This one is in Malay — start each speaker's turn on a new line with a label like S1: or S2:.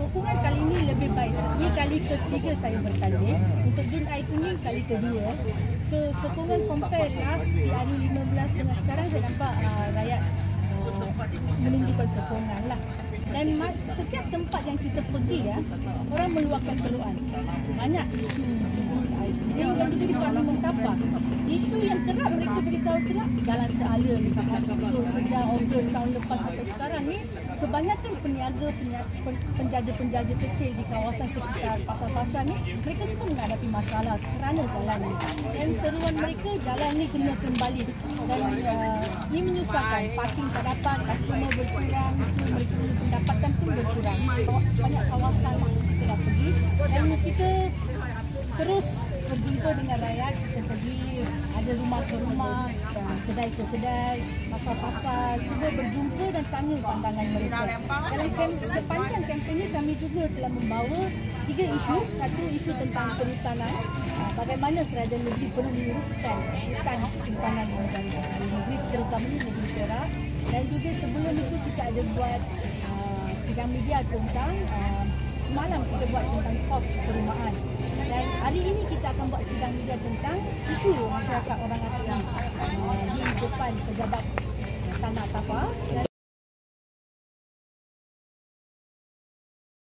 S1: sokongan kali ini lebih baik. Ini kali ketiga saya bertanding. Untuk Jun Aik ini kali kedua. So sokongan compare last di hari 15 dengan sekarang saya nampak rakyat menunjukkan sokongan lah. Dan setiap tempat yang kita pergi ya, orang meluahkan keluhan. Banyak isu dan juga di Parlimen Tapah. Isu yang kerap mereka beritahu kerap jalan seala. So sejak Ogos tahun lepas sampai sekarang ni, kebanyakan penjaja-penjaja kecil di kawasan sekitar pasar-pasar ni, mereka semua menghadapi masalah kerana jalan ni. Dan seruan mereka, jalan ni kena kembali. Dan ini menyusahkan, parking tak dapat, customer berkurang, so mereka pendapatan pun berkurang. Banyak kawasan kita dah pergi dan kita terus berjumpa dengan rakyat. Kita pergi ada rumah ke rumah, kedai ke kedai, pasar-pasar, cuba berjumpa dan tanya pandangan mereka. Dalam sepanjang kempen ini kami juga telah membawa 3 isu. Satu isu tentang perhutanan, bagaimana kerajaan negeri perlu menguruskan hutan simpanan negeri, terutamanya negeri Perak. Dan juga sebelum itu kita ada buat sidang media tentang semalam kita buat tentang kos perumahan. Dan hari ini kita akan buat sidang media tentang isu masyarakat orang asing di depan pejabat Tanah Tapah.